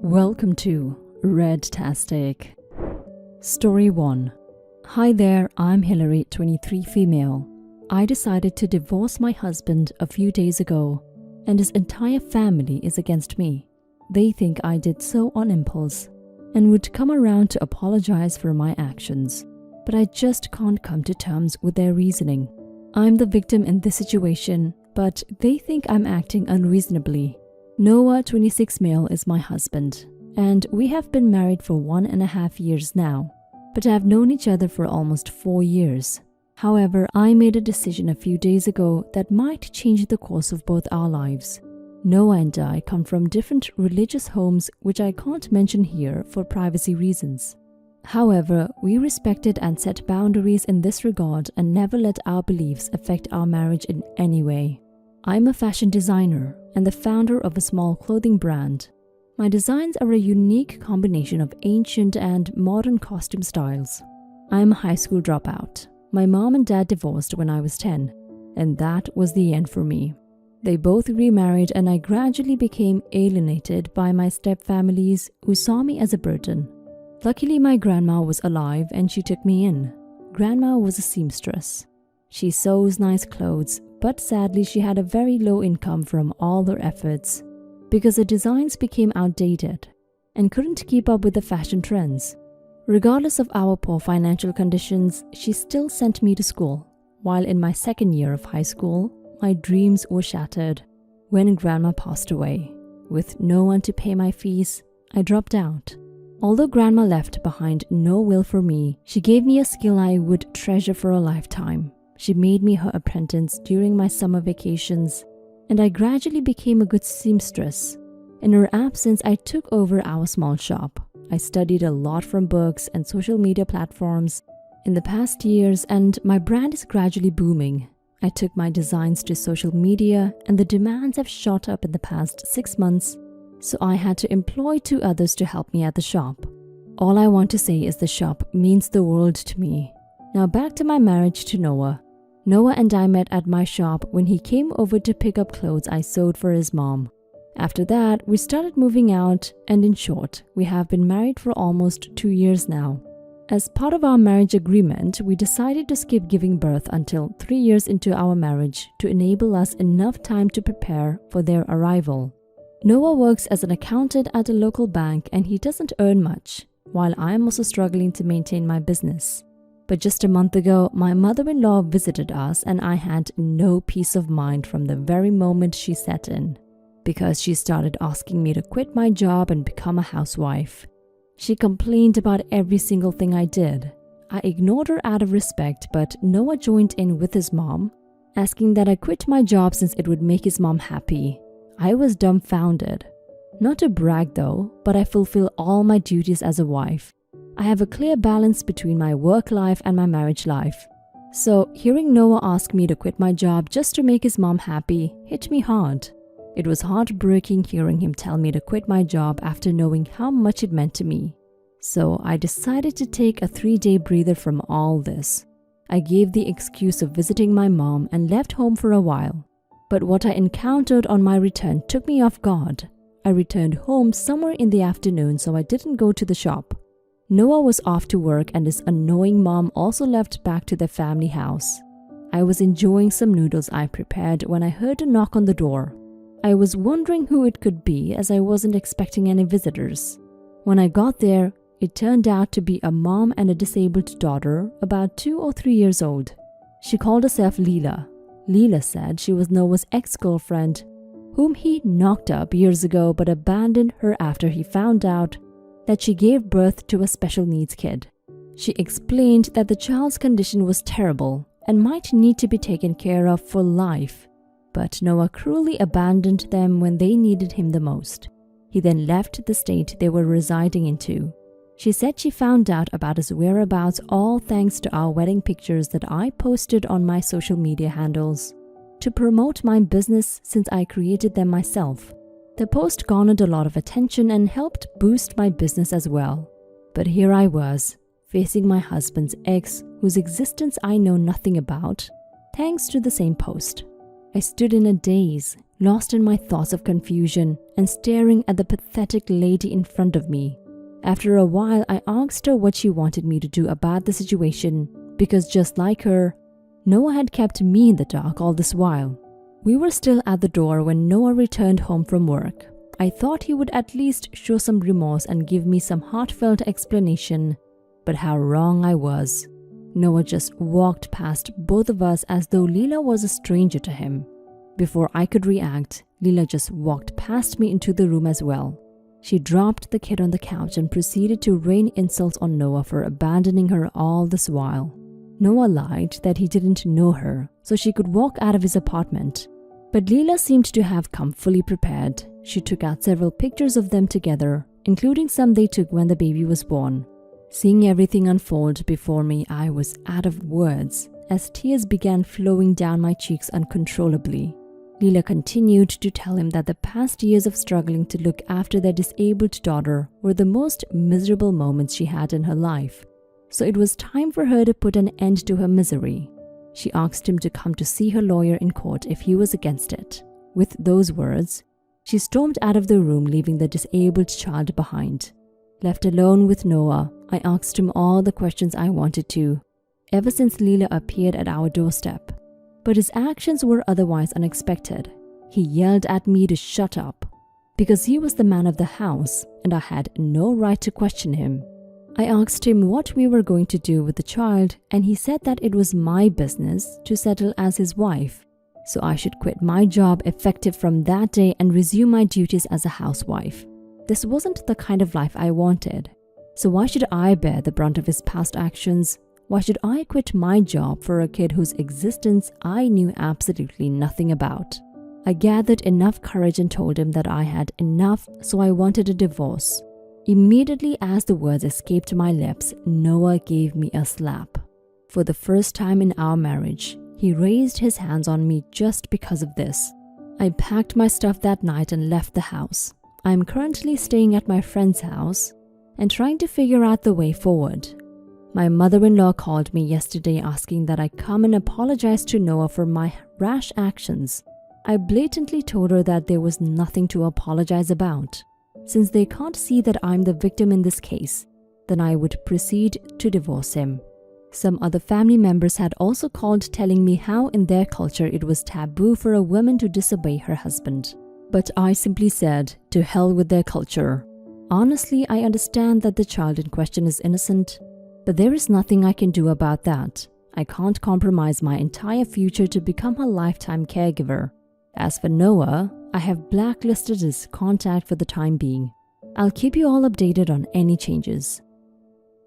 Welcome to Redtastic. Story 1. Hi there, I'm Hillary, 23 female. I decided to divorce my husband a few days ago, and his entire family is against me. They think I did so on impulse and would come around to apologize for my actions, but I just can't come to terms with their reasoning. I'm the victim in this situation, but they think I'm acting unreasonably. Noah, 26 male, is my husband, and we have been married for 1.5 years now, but have known each other for almost 4 years. However, I made a decision a few days ago that might change the course of both our lives. Noah and I come from different religious homes, which I can't mention here for privacy reasons. However, we respected and set boundaries in this regard and never let our beliefs affect our marriage in any way. I'm a fashion designer and the founder of a small clothing brand. My designs are a unique combination of ancient and modern costume styles. I'm a high school dropout. My mom and dad divorced when I was 10, and that was the end for me. They both remarried, and I gradually became alienated by my stepfamilies who saw me as a burden. Luckily, my grandma was alive and she took me in. Grandma was a seamstress. She sews nice clothes, but sadly she had a very low income from all her efforts because her designs became outdated and couldn't keep up with the fashion trends. Regardless of our poor financial conditions, she still sent me to school. While in my second year of high school, my dreams were shattered when Grandma passed away. With no one to pay my fees, I dropped out. Although Grandma left behind no will for me, she gave me a skill I would treasure for a lifetime. She made me her apprentice during my summer vacations, and I gradually became a good seamstress. In her absence, I took over our small shop. I studied a lot from books and social media platforms in the past years, and my brand is gradually booming. I took my designs to social media, and the demands have shot up in the past 6 months, so I had to employ 2 others to help me at the shop. All I want to say is the shop means the world to me. Now back to my marriage to Noah. Noah and I met at my shop when he came over to pick up clothes I sewed for his mom. After that, we started moving out, and in short, we have been married for almost 2 years now. As part of our marriage agreement, we decided to skip giving birth until 3 years into our marriage to enable us enough time to prepare for their arrival. Noah works as an accountant at a local bank and he doesn't earn much, while I am also struggling to maintain my business. But just a month ago, my mother-in-law visited us and I had no peace of mind from the very moment she sat in, because she started asking me to quit my job and become a housewife. She complained about every single thing I did. I ignored her out of respect, but Noah joined in with his mom, asking that I quit my job since it would make his mom happy. I was dumbfounded. Not to brag though, but I fulfill all my duties as a wife. I have a clear balance between my work life and my marriage life. So hearing Noah ask me to quit my job just to make his mom happy hit me hard. It was heartbreaking hearing him tell me to quit my job after knowing how much it meant to me. So I decided to take a 3-day breather from all this. I gave the excuse of visiting my mom and left home for a while. But what I encountered on my return took me off guard. I returned home somewhere in the afternoon, so I didn't go to the shop. Noah was off to work and his annoying mom also left back to their family house. I was enjoying some noodles I prepared when I heard a knock on the door. I was wondering who it could be as I wasn't expecting any visitors. When I got there, it turned out to be a mom and a disabled daughter about 2 or 3 years old. She called herself Leela. Leela said she was Noah's ex-girlfriend, whom he knocked up years ago but abandoned her after he found out that she gave birth to a special needs kid. She explained that the child's condition was terrible and might need to be taken care of for life, but Noah cruelly abandoned them when they needed him the most. He then left the state they were residing into. She said she found out about his whereabouts all thanks to our wedding pictures that I posted on my social media handles to promote my business since I created them myself. The post garnered a lot of attention and helped boost my business as well. But here I was, facing my husband's ex, whose existence I know nothing about, thanks to the same post. I stood in a daze, lost in my thoughts of confusion and staring at the pathetic lady in front of me. After a while, I asked her what she wanted me to do about the situation because just like her, Noah had kept me in the dark all this while. We were still at the door when Noah returned home from work. I thought he would at least show some remorse and give me some heartfelt explanation, but how wrong I was. Noah just walked past both of us as though Leela was a stranger to him. Before I could react, Leela just walked past me into the room as well. She dropped the kid on the couch and proceeded to rain insults on Noah for abandoning her all this while. Noah lied that he didn't know her, so she could walk out of his apartment. But Leela seemed to have come fully prepared. She took out several pictures of them together, including some they took when the baby was born. Seeing everything unfold before me, I was out of words as tears began flowing down my cheeks uncontrollably. Leela continued to tell him that the past years of struggling to look after their disabled daughter were the most miserable moments she had in her life, so it was time for her to put an end to her misery. She asked him to come to see her lawyer in court if he was against it. With those words, she stormed out of the room, leaving the disabled child behind. Left alone with Noah, I asked him all the questions I wanted to, ever since Leela appeared at our doorstep. But his actions were otherwise unexpected. He yelled at me to shut up, because he was the man of the house and I had no right to question him. I asked him what we were going to do with the child, and he said that it was my business to settle as his wife, so I should quit my job effective from that day and resume my duties as a housewife. This wasn't the kind of life I wanted, so why should I bear the brunt of his past actions? Why should I quit my job for a kid whose existence I knew absolutely nothing about? I gathered enough courage and told him that I had enough, so I wanted a divorce. Immediately as the words escaped my lips, Noah gave me a slap. For the first time in our marriage, he raised his hands on me just because of this. I packed my stuff that night and left the house. I am currently staying at my friend's house and trying to figure out the way forward. My mother-in-law called me yesterday asking that I come and apologize to Noah for my rash actions. I blatantly told her that there was nothing to apologize about. Since they can't see that I'm the victim in this case, then I would proceed to divorce him. Some other family members had also called telling me how in their culture it was taboo for a woman to disobey her husband. But I simply said, to hell with their culture. Honestly, I understand that the child in question is innocent, but there is nothing I can do about that. I can't compromise my entire future to become her lifetime caregiver. As for Noah, I have blacklisted his contact for the time being. I'll keep you all updated on any changes.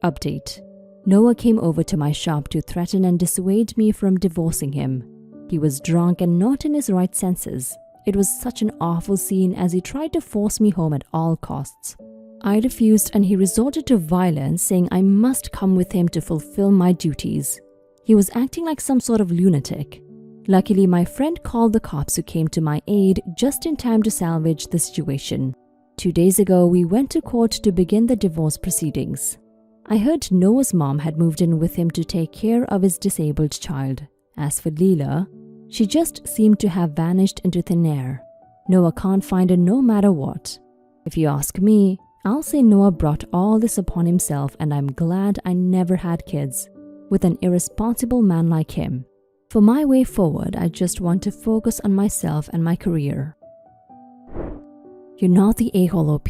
Update. Noah came over to my shop to threaten and dissuade me from divorcing him. He was drunk and not in his right senses. It was such an awful scene as he tried to force me home at all costs. I refused and he resorted to violence, saying I must come with him to fulfill my duties. He was acting like some sort of lunatic. Luckily, my friend called the cops who came to my aid just in time to salvage the situation. 2 days ago, we went to court to begin the divorce proceedings. I heard Noah's mom had moved in with him to take care of his disabled child. As for Leela, she just seemed to have vanished into thin air. Noah can't find her no matter what. If you ask me, I'll say Noah brought all this upon himself, and I'm glad I never had kids with an irresponsible man like him. For my way forward, I just want to focus on myself and my career. You're not the a-hole, OP,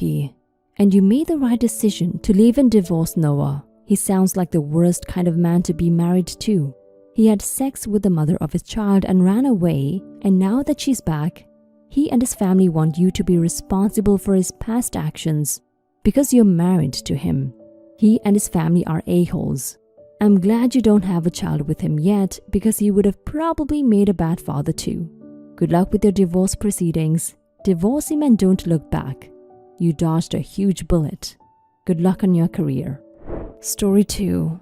and you made the right decision to leave and divorce Noah. He sounds like the worst kind of man to be married to. He had sex with the mother of his child and ran away, and now that she's back, he and his family want you to be responsible for his past actions because you're married to him. He and his family are a-holes. I'm glad you don't have a child with him yet because he would have probably made a bad father too. Good luck with your divorce proceedings. Divorce him and don't look back. You dodged a huge bullet. Good luck on your career. Story 2.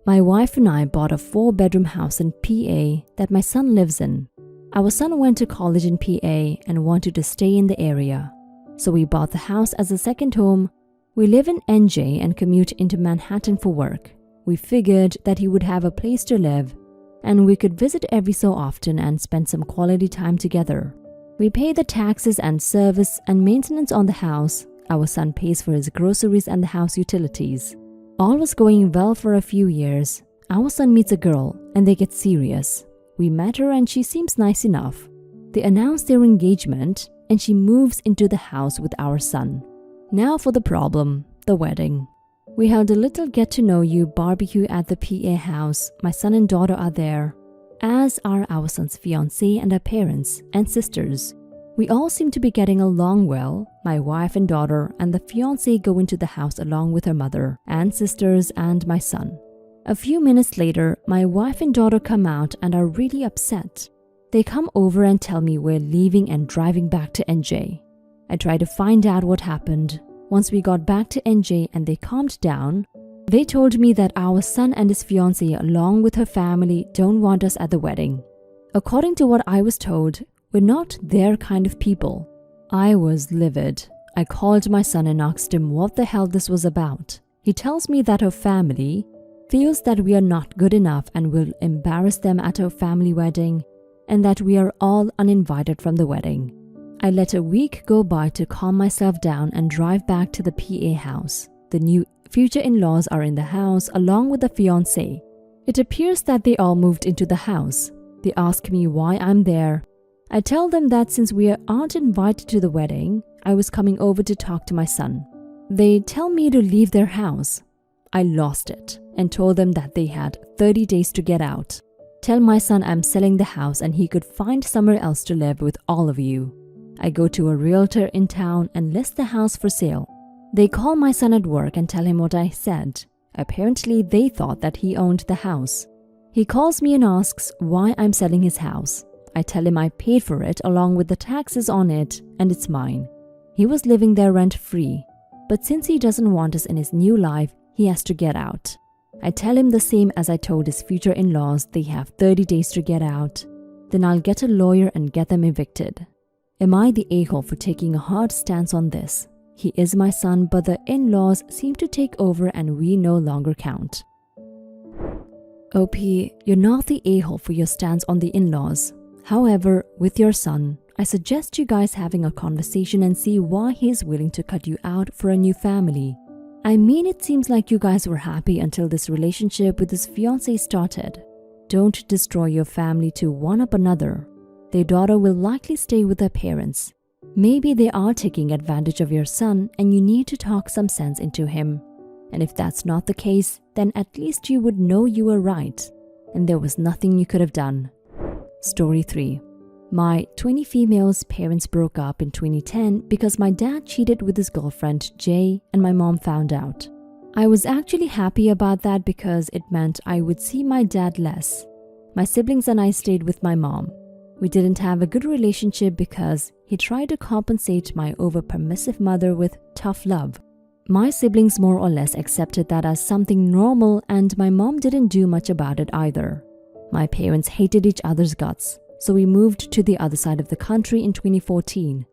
My wife and I bought a 4-bedroom house in PA that my son lives in. Our son went to college in PA and wanted to stay in the area. So we bought the house as a second home. We live in NJ and commute into Manhattan for work. We figured that he would have a place to live and we could visit every so often and spend some quality time together. We pay the taxes and service and maintenance on the house. Our son pays for his groceries and the house utilities. All was going well for a few years. Our son meets a girl and they get serious. We met her and she seems nice enough. They announce their engagement and she moves into the house with our son. Now for the problem, the wedding. We held a little get-to-know-you barbecue at the PA house. My son and daughter are there, as are our son's fiancée and her parents and sisters. We all seem to be getting along well. My wife and daughter and the fiancée go into the house along with her mother and sisters and my son. A few minutes later, my wife and daughter come out and are really upset. They come over and tell me we're leaving and driving back to NJ. I try to find out what happened. Once we got back to NJ and they calmed down, they told me that our son and his fiancée along with her family don't want us at the wedding. According to what I was told, we're not their kind of people. I was livid. I called my son and asked him what the hell this was about. He tells me that her family feels that we are not good enough and will embarrass them at her family wedding, and that we are all uninvited from the wedding. I let a week go by to calm myself down and drive back to the PA house. The new future in-laws are in the house along with the fiancé. It appears that they all moved into the house. They ask me why I'm there. I tell them that since we aren't invited to the wedding, I was coming over to talk to my son. They tell me to leave their house. I lost it and told them that they had 30 days to get out. Tell my son I'm selling the house and he could find somewhere else to live with all of you. I go to a realtor in town and list the house for sale. They call my son at work and tell him what I said. Apparently, they thought that he owned the house. He calls me and asks why I'm selling his house. I tell him I paid for it along with the taxes on it and it's mine. He was living there rent-free. But since he doesn't want us in his new life, he has to get out. I tell him the same as I told his future in-laws they have 30 days to get out. Then I'll get a lawyer and get them evicted. Am I the a-hole for taking a hard stance on this? He is my son, but the in-laws seem to take over and we no longer count. OP, you're not the a-hole for your stance on the in-laws. However, with your son, I suggest you guys having a conversation and see why he's willing to cut you out for a new family. I mean, it seems like you guys were happy until this relationship with his fiancée started. Don't destroy your family to one up another. Their daughter will likely stay with her parents. Maybe they are taking advantage of your son and you need to talk some sense into him. And if that's not the case, then at least you would know you were right and there was nothing you could have done. Story 3. My 20 females' parents broke up in 2010 because my dad cheated with his girlfriend Jay and my mom found out. I was actually happy about that because it meant I would see my dad less. My siblings and I stayed with my mom. We didn't have a good relationship because he tried to compensate my over-permissive mother with tough love. My siblings more or less accepted that as something normal and my mom didn't do much about it either. My parents hated each other's guts, so we moved to the other side of the country in 2014.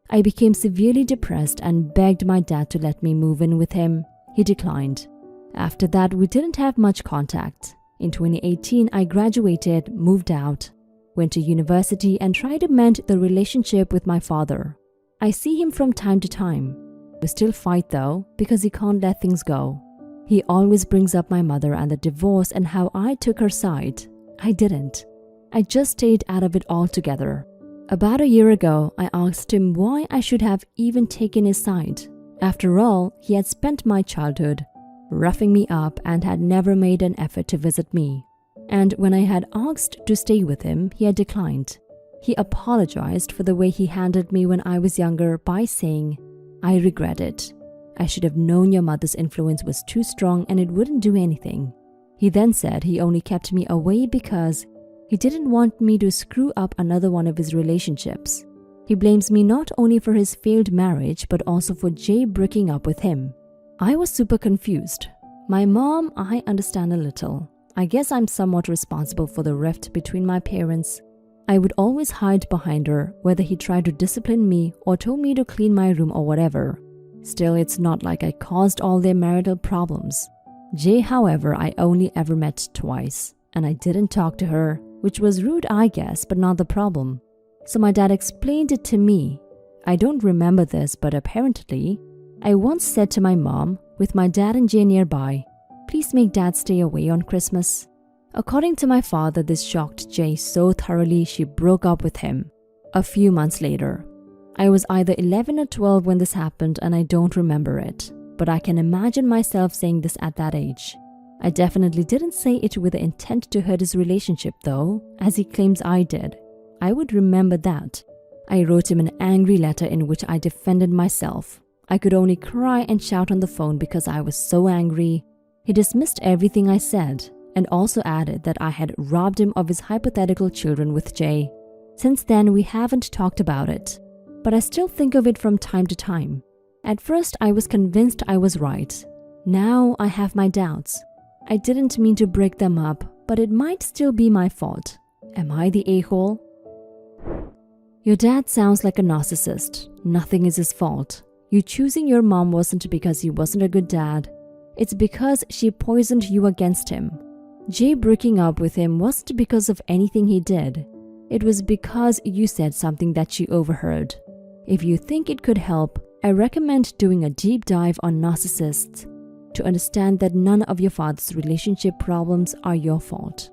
I became severely depressed and begged my dad to let me move in with him. He declined. After that, we didn't have much contact. In 2018, I graduated, moved out, went to university and tried to mend the relationship with my father. I see him from time to time. We still fight though because he can't let things go. He always brings up my mother and the divorce and how I took her side. I didn't. I just stayed out of it altogether. About a year ago, I asked him why I should have even taken his side. After all, he had spent my childhood roughing me up and had never made an effort to visit me. And when I had asked to stay with him, he had declined. He apologized for the way he handled me when I was younger by saying, "I regret it. I should have known your mother's influence was too strong and it wouldn't do anything." He then said he only kept me away because he didn't want me to screw up another one of his relationships. He blames me not only for his failed marriage but also for Jay breaking up with him. I was super confused. My mom, I understand a little. I guess I'm somewhat responsible for the rift between my parents. I would always hide behind her, whether he tried to discipline me or told me to clean my room or whatever. Still, it's not like I caused all their marital problems. Jay, however, I only ever met twice, and I didn't talk to her, which was rude, I guess, but not the problem. So my dad explained it to me. I don't remember this, but apparently, I once said to my mom, with my dad and Jay nearby, "Please make dad stay away on Christmas." According to my father, this shocked Jay so thoroughly she broke up with him. A few months later, I was either 11 or 12 when this happened and I don't remember it, but I can imagine myself saying this at that age. I definitely didn't say it with the intent to hurt his relationship though, as he claims I did. I would remember that. I wrote him an angry letter in which I defended myself. I could only cry and shout on the phone because I was so angry. He dismissed everything I said and also added that I had robbed him of his hypothetical children with Jay. Since then, we haven't talked about it, but I still think of it from time to time. At first, I was convinced I was right. Now I have my doubts. I didn't mean to break them up, but it might still be my fault. Am I the a-hole? Your dad sounds like a narcissist. Nothing is his fault. You choosing your mom wasn't because he wasn't a good dad. It's because she poisoned you against him. Jay breaking up with him wasn't because of anything he did. It was because you said something that she overheard. If you think it could help, I recommend doing a deep dive on narcissists to understand that none of your father's relationship problems are your fault.